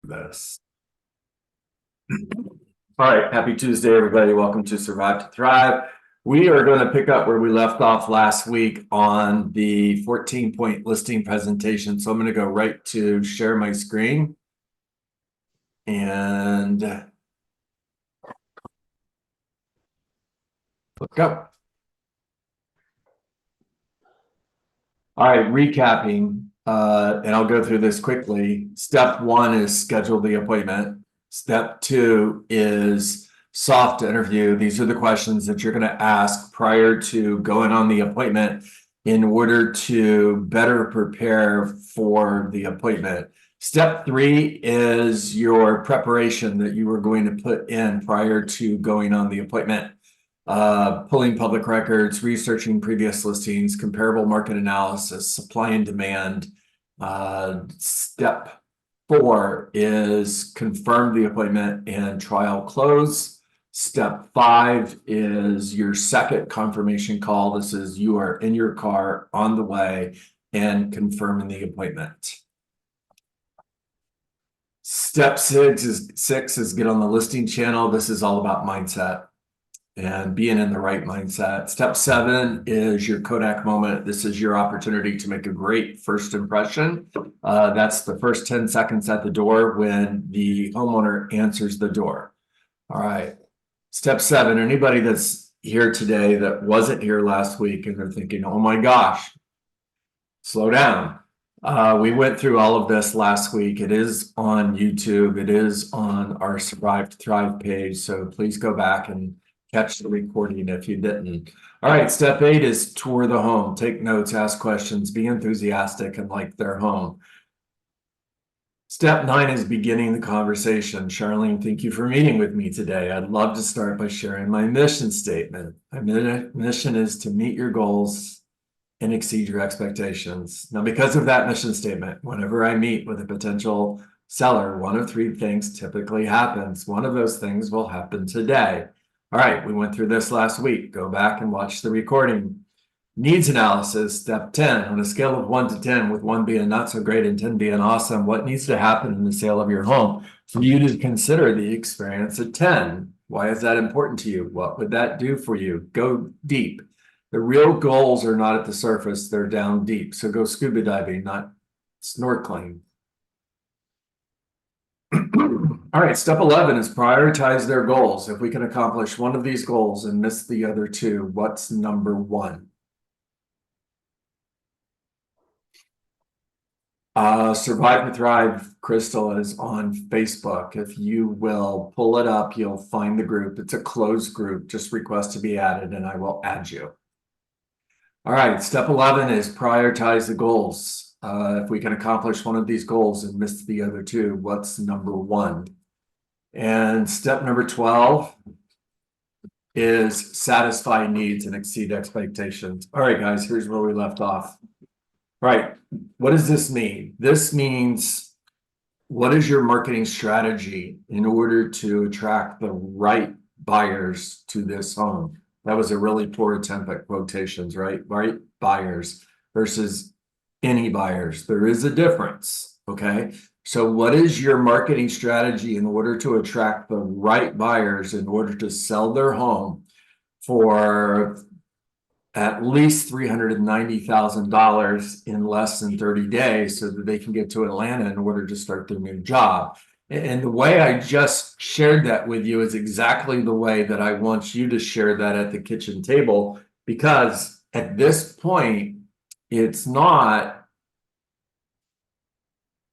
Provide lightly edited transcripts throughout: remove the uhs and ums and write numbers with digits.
this. All right, happy Tuesday, everybody. Welcome to Survive to Thrive. We are going to pick up where we left off last week on the 14-point listing presentation. So I'm going to go right to share my screen. And look up. All right, recapping, and I'll go through this quickly. Step one is schedule the appointment. Step two is soft interview. These are the questions that you're going to ask prior to going on the appointment in order to better prepare for the appointment. Step three is your preparation that you are going to put in prior to going on the appointment. Pulling public records, researching previous listings, comparable market analysis, supply and demand. Step four is confirm the appointment and trial close. Step five is your second confirmation call. This is you are in your car on the way and confirming the appointment. Step six is get on the listing channel. This is all about mindset and being in the right mindset. Step seven is your Kodak moment. This is your opportunity to make a great first impression. That's the first 10 seconds at the door when the homeowner answers the door. All right. Step seven, anybody that's here today that wasn't here last week and they're thinking, oh my gosh, slow down. We went through all of this last week. It is on YouTube. It is on our Survive to Thrive page. So please go back and catch the recording if you didn't. All right, step eight is tour the home. Take notes, ask questions, be enthusiastic and like their home. Step nine is beginning the conversation. Charlene, thank you for meeting with me today. I'd love to start by sharing my mission statement. My mission is to meet your goals and exceed your expectations. Now, because of that mission statement, whenever I meet with a potential seller, one of three things typically happens. One of those things will happen today. All right, we went through this last week. Go back and watch the recording. Needs analysis, step 10. On a scale of 1 to 10, with 1 being not so great and 10 being awesome, what needs to happen in the sale of your home for you to consider the experience at 10? Why is that important to you? What would that do for you? Go deep. The real goals are not at the surface, they're down deep. So go scuba diving, not snorkeling. All right, step 11 is prioritize their goals. If we can accomplish one of these goals and miss the other two, what's number one? Survive to Thrive, Crystal, is on Facebook. If you will pull it up, you'll find the group. It's a closed group. Just request to be added and I will add you. All right, step 11 is prioritize the goals. If we can accomplish one of these goals and miss the other two, what's number one? And step number 12 is satisfy needs and exceed expectations. All right, guys, here's where we left off. All right, what does this mean? This means, what is your marketing strategy in order to attract the right buyers to this home? That was a really poor attempt at quotations, right? Right buyers versus any buyers. There is a difference, okay? So what is your marketing strategy in order to attract the right buyers in order to sell their home for at least $390,000 in less than 30 days so that they can get to Atlanta in order to start their new job? And the way I just shared that with you is exactly the way that I want you to share that at the kitchen table, because at this point, it's not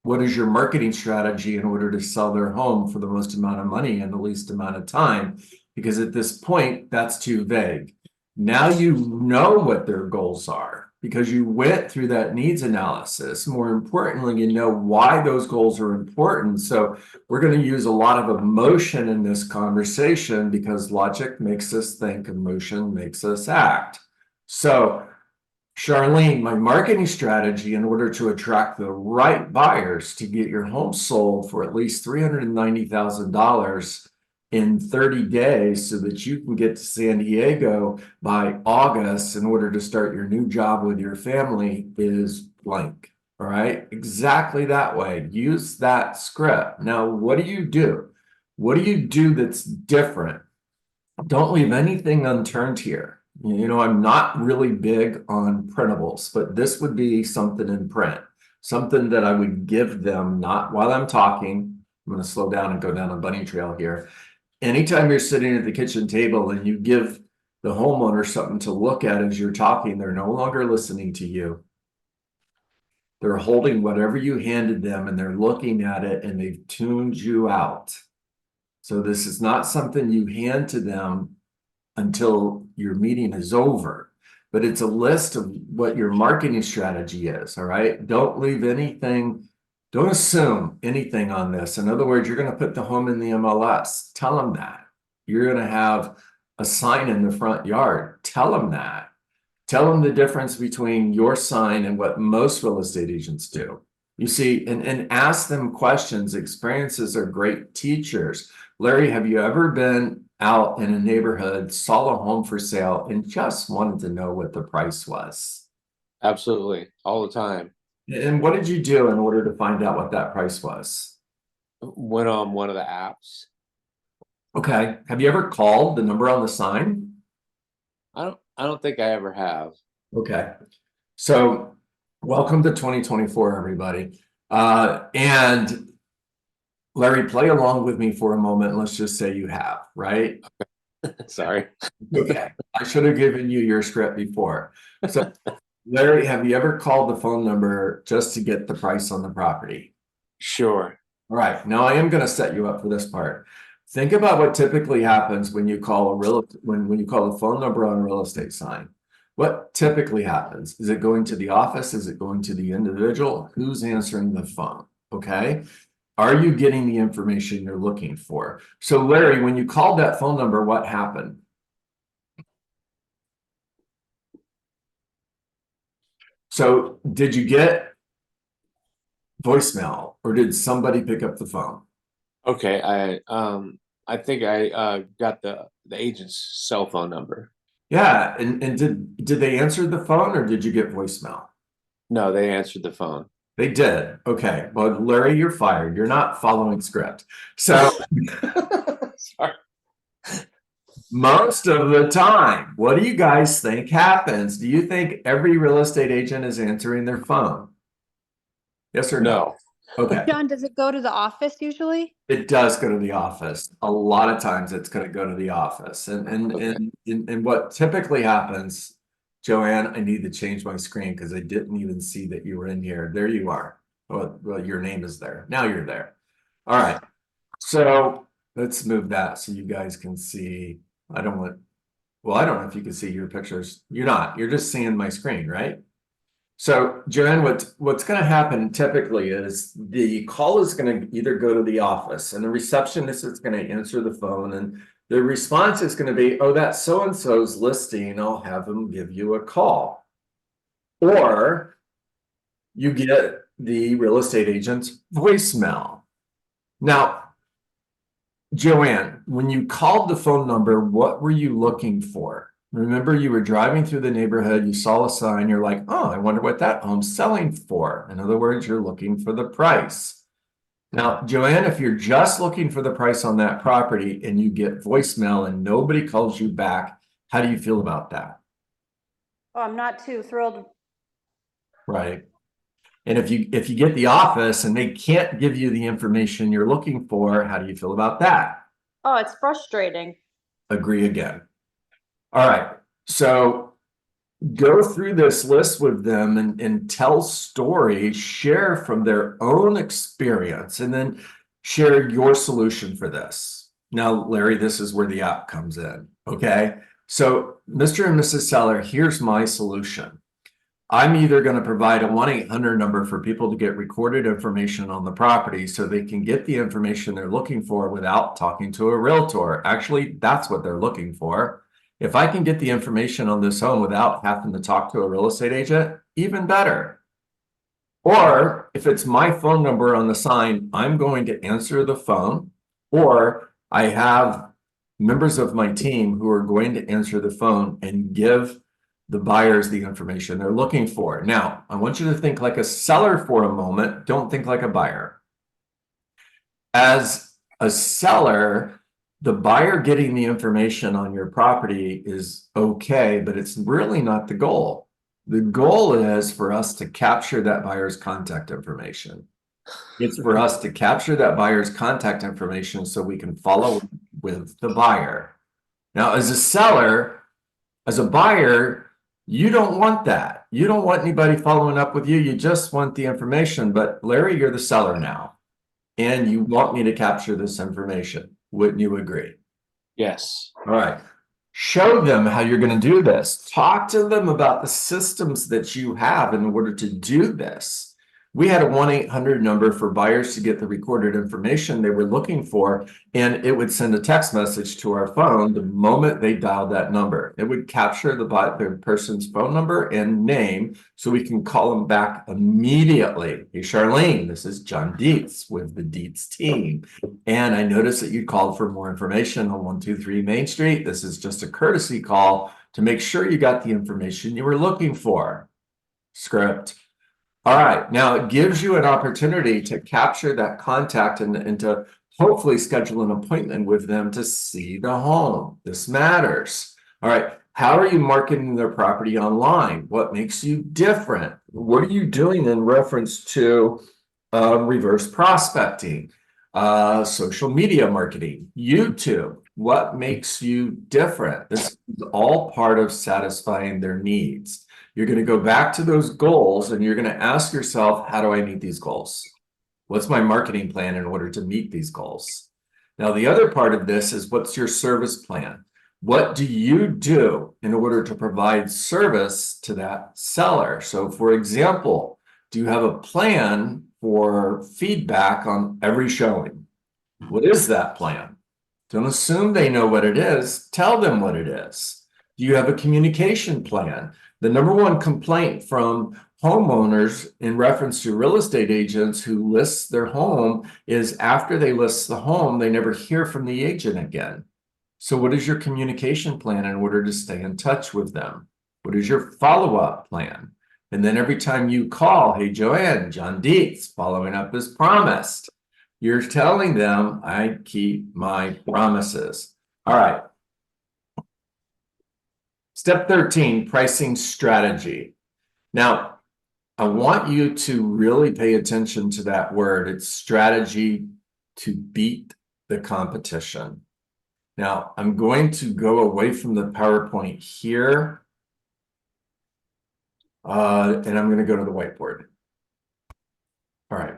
what is your marketing strategy in order to sell their home for the most amount of money in the least amount of time, because at this point, that's too vague. Now you know what their goals are because you went through that needs analysis. More importantly, you know why those goals are important. So we're going to use a lot of emotion in this conversation because logic makes us think, emotion makes us act. So Charlene, my marketing strategy in order to attract the right buyers to get your home sold for at least $390,000 in 30 days so that you can get to San Diego by August in order to start your new job with your family is blank. All right, exactly that way. Use that script. Now, what do you do? What do you do that's different? Don't leave anything unturned here. You know, I'm not really big on printables, but this would be something in print, something that I would give them, not while I'm talking. I'm going to slow down and go down a bunny trail here. Anytime you're sitting at the kitchen table and you give the homeowner something to look at as you're talking, they're no longer listening to you. They're holding whatever you handed them and they're looking at it and they've tuned you out. So this is not something you hand to them until your meeting is over, but it's a list of what your marketing strategy is. All right. Don't leave anything, don't assume anything on this. In other words, you're going to put the home in the MLS. Tell them that. You're going to have a sign in the front yard. Tell them that. Tell them the difference between your sign and what most real estate agents do. You see, and ask them questions. Experiences are great teachers. Larry, have you ever been out in a neighborhood, saw a home for sale, and just wanted to know what the price was? Absolutely, all the time. And what did you do in order to find out what that price was? Went on one of the apps. Okay. Have you ever called the number on the sign? I don't think I ever have. Okay. So welcome to 2024, everybody. And Larry, play along with me for a moment. Let's just say you have, right? Sorry. Okay. I should have given you your script before. So, Larry, have you ever called the phone number just to get the price on the property? Sure. All right. Now I am going to set you up for this part. Think about what typically happens when you call when you call a phone number on a real estate sign. What typically happens? Is it going to the office? Is it going to the individual? Who's answering the phone? Okay. Are you getting the information you're looking for? So, Larry, when you called that phone number, what happened? So, did you get voicemail or did somebody pick up the phone? Okay, I think I got the agent's cell phone number. Yeah, and did they answer the phone or did you get voicemail? No, they answered the phone. They did. Okay. Well, Larry, you're fired. You're not following script. So Sorry. most of the time, what do you guys think happens? Do you think every real estate agent is answering their phone? Yes or no? Okay. John, does it go to the office usually? It does go to the office. A lot of times it's going to go to the office. Okay. And what typically happens, Joanne, I need to change my screen because I didn't even see that you were in here. There you are. Well, your name is there. Now you're there. All right. So let's move that so you guys can see. I don't know if you can see your pictures. You're not. You're just seeing my screen, right? So, Joanne, what's going to happen typically is the call is going to either go to the office and the receptionist is going to answer the phone and the response is going to be, oh, that's so-and-so's listing. I'll have them give you a call. Or you get the real estate agent's voicemail. Now, Joanne, when you called the phone number, what were you looking for? Remember, you were driving through the neighborhood, you saw a sign, you're like, oh, I wonder what that home's selling for. In other words, you're looking for the price. Now, Joanne, if you're just looking for the price on that property and you get voicemail and nobody calls you back, how do you feel about that? Oh, I'm not too thrilled. Right. And if you get the office and they can't give you the information you're looking for, how do you feel about that? Oh, it's frustrating. Agree again. All right. So go through this list with them and tell stories, share from their own experience, and then share your solution for this. Now, Larry, this is where the app comes in. Okay. So, Mr. and Mrs. Seller, here's my solution. I'm either going to provide a 1-800 number for people to get recorded information on the property so they can get the information they're looking for without talking to a realtor. Actually, that's what they're looking for. If I can get the information on this home without having to talk to a real estate agent, even better. Or if it's my phone number on the sign, I'm going to answer the phone, or I have members of my team who are going to answer the phone and give the buyer is the information they're looking for. Now, I want you to think like a seller for a moment. Don't think like a buyer. As a seller, the buyer getting the information on your property is okay, but it's really not the goal. The goal is for us to capture that buyer's contact information. It's for us to capture that buyer's contact information so we can follow with the buyer. Now, as a seller, as a buyer, you don't want that. You don't want anybody following up with you. You just want the information. But Larry, you're the seller now, and you want me to capture this information. Wouldn't you agree? Yes. All right. Show them how you're going to do this. Talk to them about the systems that you have in order to do this. We had a 1-800 number for buyers to get the recorded information they were looking for, and it would send a text message to our phone the moment they dialed that number. It would capture the person's phone number and name so we can call them back immediately. Hey, Charlene, this is John Dietz with the Dietz team. And I noticed that you called for more information on 123 Main Street. This is just a courtesy call to make sure you got the information you were looking for. Script. All right, now it gives you an opportunity to capture that contact and to hopefully schedule an appointment with them to see the home. This matters. All right, how are you marketing their property online? What makes you different? What are you doing in reference to reverse prospecting, social media marketing, YouTube? What makes you different? This is all part of satisfying their needs. You're going to go back to those goals and you're going to ask yourself, how do I meet these goals? What's my marketing plan in order to meet these goals? Now, the other part of this is what's your service plan? What do you do in order to provide service to that seller? So, for example, do you have a plan for feedback on every showing? What is that plan? Don't assume they know what it is. Tell them what it is. Do you have a communication plan? The number one complaint from homeowners in reference to real estate agents who list their home is after they list the home, they never hear from the agent again. So what is your communication plan in order to stay in touch with them? What is your follow-up plan? And then every time you call, hey, Joanne, John Dietz, following up as promised. You're telling them, I keep my promises. All right. Step 13, pricing strategy. Now, I want you to really pay attention to that word. It's strategy to beat the competition. Now, I'm going to go away from the PowerPoint here, and I'm going to go to the whiteboard. All right.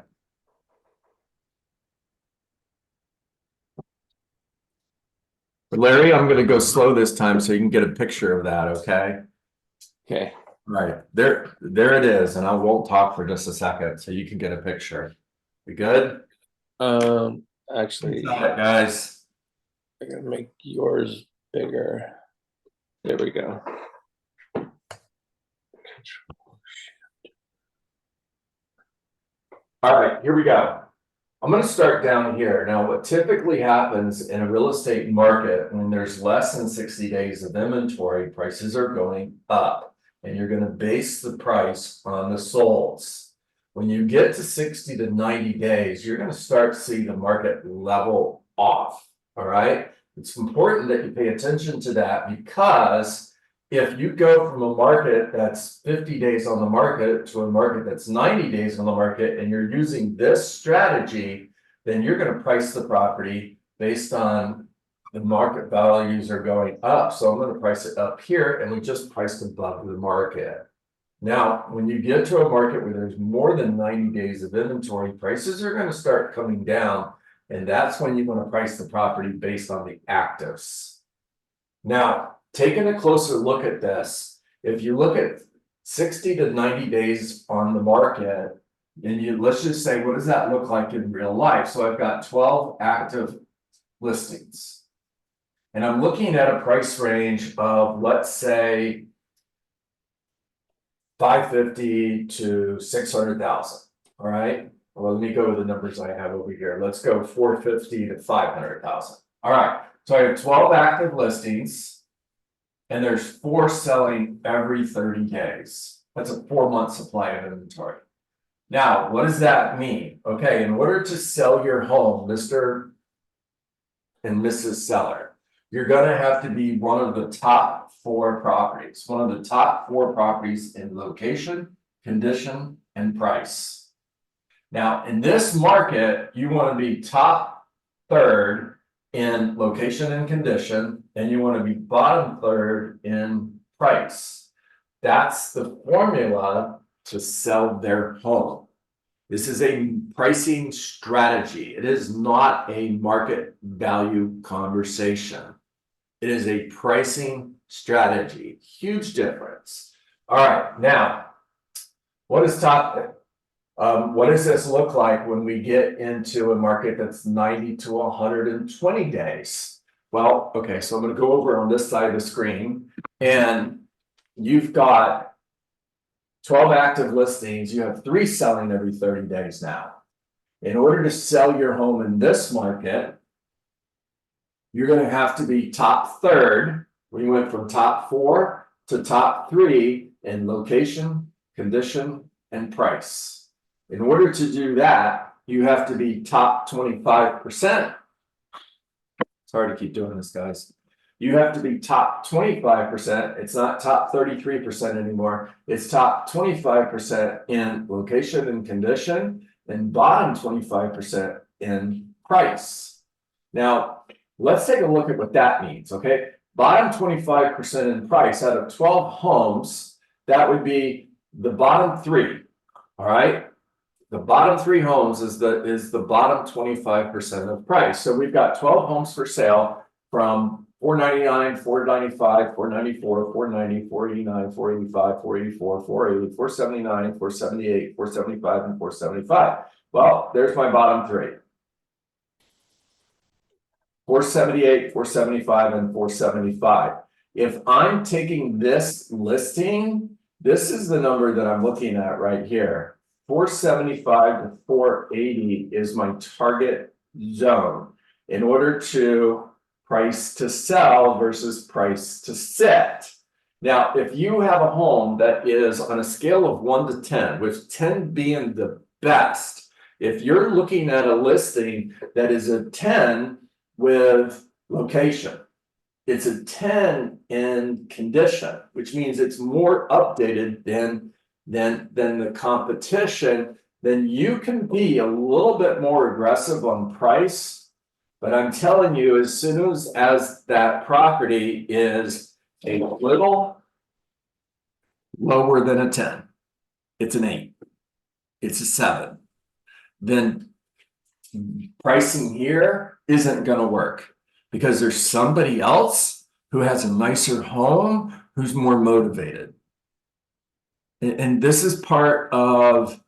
Larry, I'm going to go slow this time so you can get a picture of that, okay? Okay. Right, there it is, and I won't talk for just a second so you can get a picture. We good? Actually, Got it, guys. I'm gonna make yours bigger. There we go. All right, here we go. I'm going to start down here. Now, what typically happens in a real estate market when there's less than 60 days of inventory, prices are going up, and you're going to base the price on the solds. When you get to 60 to 90 days, you're going to start to see the market level off. All right. It's important that you pay attention to that, because if you go from a market that's 50 days on the market to a market that's 90 days on the market, and you're using this strategy, then you're going to price the property based on the market values are going up. So I'm going to price it up here, and we just priced above the market. Now, when you get to a market where there's more than 90 days of inventory, prices are going to start coming down, and that's when you want to price the property based on the actives. Now, taking a closer look at this, if you look at 60 to 90 days on the market, and let's just say, what does that look like in real life? So I've got 12 active listings, and I'm looking at a price range of, let's say, 550 to 600,000. All right. Well, let me go with the numbers I have over here. Let's go 450 to 500,000. All right. So I have 12 active listings. and there's 4 selling every 30 days. That's a 4-month supply of inventory. Now, what does that mean? Okay, in order to sell your home, Mr. and Mrs. Seller, you're gonna have to be one of the top 4 properties, one of the top 4 properties in location, condition, and price. Now, in this market, you want to be top 3rd in location and condition, and you want to be bottom 3rd in price. That's the formula to sell their home. This is a pricing strategy. It is not a market value conversation. It is a pricing strategy. Huge difference. All right, now, what does this look like when we get into a market that's 90 to 120 days? Well, okay, so I'm going to go over on this side of the screen, and you've got 12 active listings. You have 3 selling every 30 days now. In order to sell your home in this market, you're going to have to be top 3rd. We went from top 4 to top 3 in location, condition, and price. In order to do that, you have to be top 25%. Sorry to keep doing this, guys. You have to be top 25%. It's not top 33% anymore. It's top 25% in location and condition, and bottom 25% in price. Now, let's take a look at what that means, okay? Bottom 25% in price out of 12 homes, that would be the bottom 3, all right? The bottom 3 homes is the bottom 25% of price. So we've got 12 homes for sale from $499, $495, $494, $490, $489, $485, $484, $480, $479, $478, $475, and $475. Well, there's my bottom 3. $478, $475, and $475. If I'm taking this listing, this is the number that I'm looking at right here. $475 to $480 is my target zone in order to price to sell versus price to sit. Now, if you have a home that is on a scale of 1 to 10, with 10 being the best, if you're looking at a listing that is a 10 with location, it's a 10 in condition, which means it's more updated than the competition, then you can be a little bit more aggressive on price. But I'm telling you, as soon as that property is a little lower than a 10, it's an 8, it's a 7, then pricing here isn't going to work because there's somebody else who has a nicer home who's more motivated. And this is part of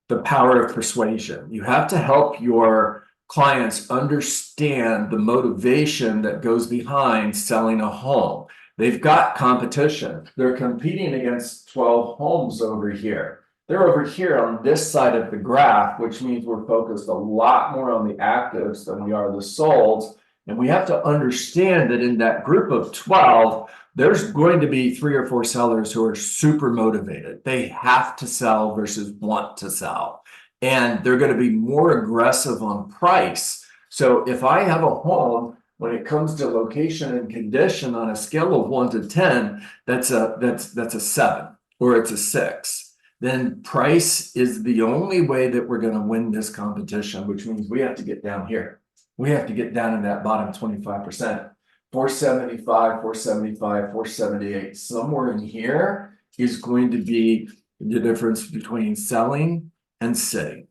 the power of persuasion. You have to help your clients understand the motivation that goes behind selling a home. They've got competition. They're competing against 12 homes over here. They're over here on this side of the graph, which means we're focused a lot more on the actives than we are the solds. And we have to understand that in that group of 12, there's going to be 3 or 4 sellers who are super motivated. They have to sell versus want to sell. And they're going to be more aggressive on price. So if I have a home, when it comes to location and condition on a scale of 1 to 10, that's a 7 or it's a 6. Then price is the only way that we're going to win this competition, which means we have to get down here. We have to get down in that bottom 25%. 475, 475, 478. Somewhere in here is going to be the difference between selling and sitting.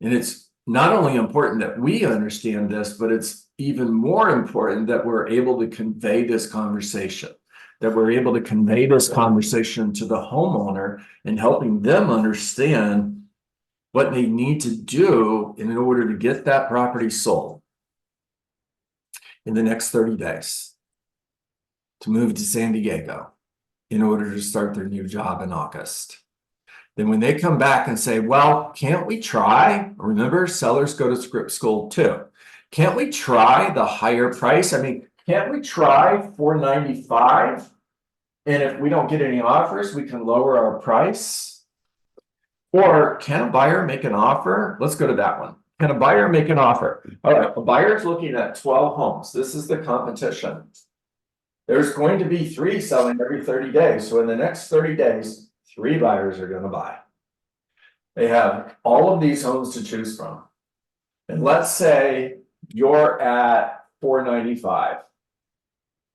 And it's not only important that we understand this, but it's even more important that we're able to convey this conversation, that we're able to convey this conversation to the homeowner and helping them understand what they need to do in order to get that property sold in the next 30 days, to move to San Diego in order to start their new job in August. Then when they come back and say, well, can't we try? Remember, sellers go to script school too. Can't we try the higher price? I mean, can't we try 495? And if we don't get any offers, we can lower our price. Or can a buyer make an offer? Let's go to that one. Can a buyer make an offer? All right, a buyer's looking at 12 homes. This is the competition. There's going to be 3 selling every 30 days. So in the next 30 days, 3 buyers are going to buy. They have all of these homes to choose from. And let's say you're at 495.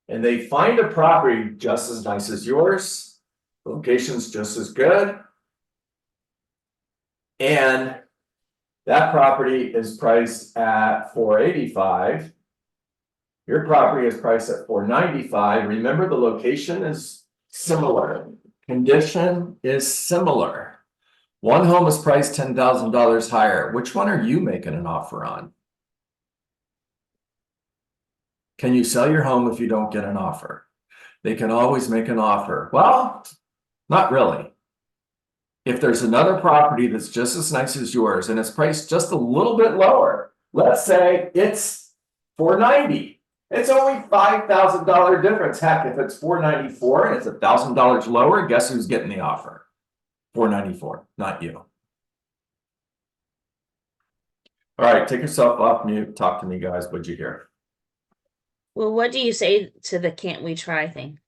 And they find a property just as nice as yours, location's just as good. And that property is priced at 485. Your property is priced at 495. Remember, the location is similar. Condition is similar. One home is priced $10,000 higher. Which one are you making an offer on? Can you sell your home if you don't get an offer? They can always make an offer. Well, not really. If there's another property that's just as nice as yours and it's priced just a little bit lower, let's say it's 490. It's only $5,000 difference. Heck, if it's 494 and it's $1,000 lower, guess who's getting the offer? 494, not you. All right, take yourself off mute. Talk to me, guys. What'd you hear? Well, what do you say to the can't we try thing?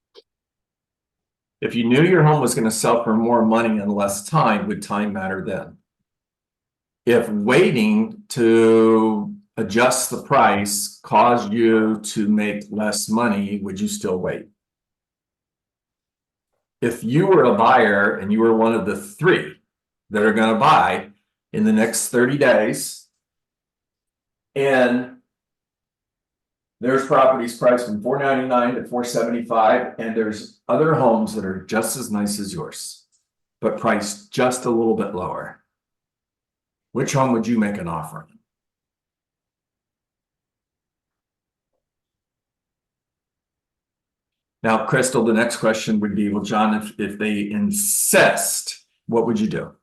If you knew your home was going to sell for more money in less time, would time matter then? If waiting to adjust the price caused you to make less money, would you still wait? If you were a buyer and you were one of the 3 that are going to buy in the next 30 days, and there's properties priced from 499 to 475, and there's other homes that are just as nice as yours, but priced just a little bit lower. Which home would you make an offer on? Now, Crystal, the next question would be, well, John, if they insist, what would you do?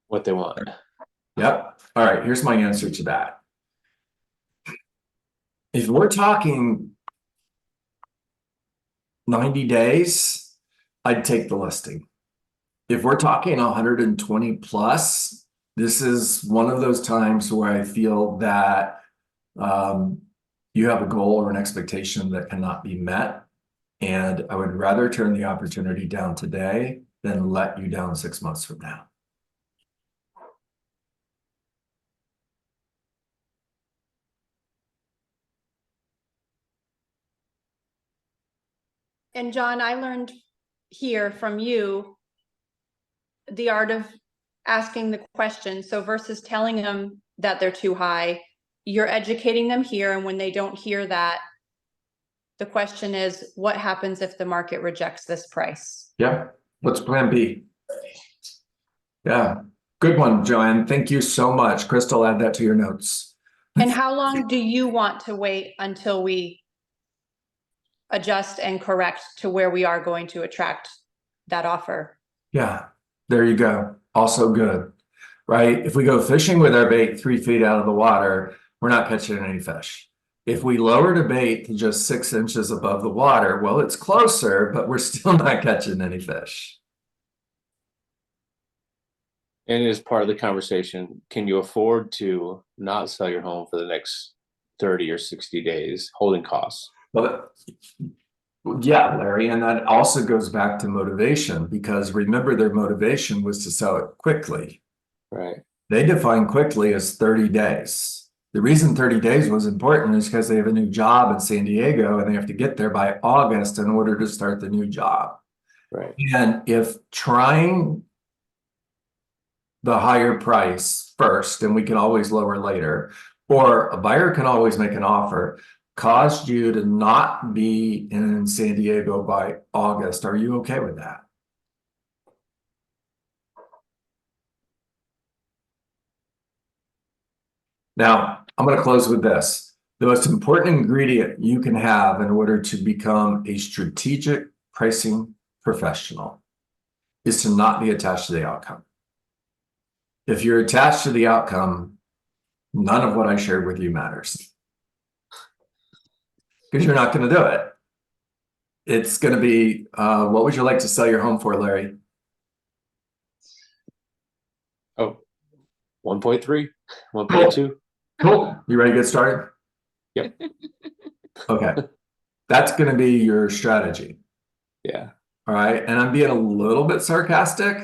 What they want. Yep. All right, here's my answer to that. If we're talking 90 days, I'd take the listing. If we're talking 120 plus, this is one of those times where I feel that you have a goal or an expectation that cannot be met. And I would rather turn the opportunity down today than let you down 6 months from now. And John, I learned here from you the art of asking the question. So versus telling them that they're too high, you're educating them here. And when they don't hear that, the question is, what happens if the market rejects this price? Yeah. What's plan B? Yeah. Good one, Joanne. Thank you so much. Crystal, add that to your notes. And how long do you want to wait until we adjust and correct to where we are going to attract that offer? Yeah, there you go. Also good, right? If we go fishing with our bait 3 feet out of the water, we're not catching any fish. If we lower the bait to just 6 inches above the water, well, it's closer, but we're still not catching any fish. And as part of the conversation, can you afford to not sell your home for the next 30 or 60 days, holding costs? Well, yeah, Larry, and that also goes back to motivation, because remember, their motivation was to sell it quickly. Right. They define quickly as 30 days. The reason 30 days was important is because they have a new job in San Diego and they have to get there by August in order to start the new job. Right. And if trying the higher price first, and we can always lower later, or a buyer can always make an offer, caused you to not be in San Diego by August, are you okay with that? Now, I'm going to close with this. The most important ingredient you can have in order to become a strategic pricing professional is to not be attached to the outcome. If you're attached to the outcome, none of what I shared with you matters. because you're not going to do it. It's going to be, what would you like to sell your home for, Larry? Oh, 1.3, 1.2. Cool. You ready to get started? Yep. Okay. That's going to be your strategy. Yeah. All right. And I'm being a little bit sarcastic.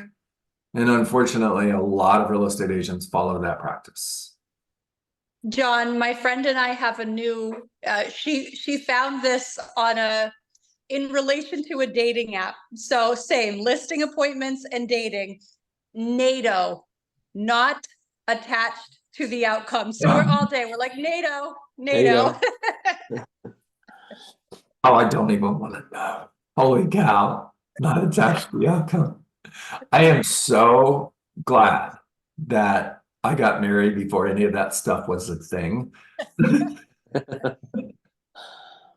And unfortunately, a lot of real estate agents follow that practice. John, my friend and I have a new, she found this in relation to a dating app. So same, listing appointments and dating. NATO, not attached to the outcome. So we're all day, we're like, NATO. Oh, I don't even want to know. Holy cow. Not attached to the outcome. I am so glad that I got married before any of that stuff was a thing.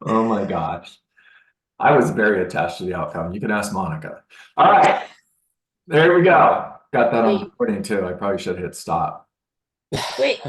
Oh my gosh. I was very attached to the outcome. You can ask Monica. All right. There we go. Got that on recording too. I probably should hit stop. Wait,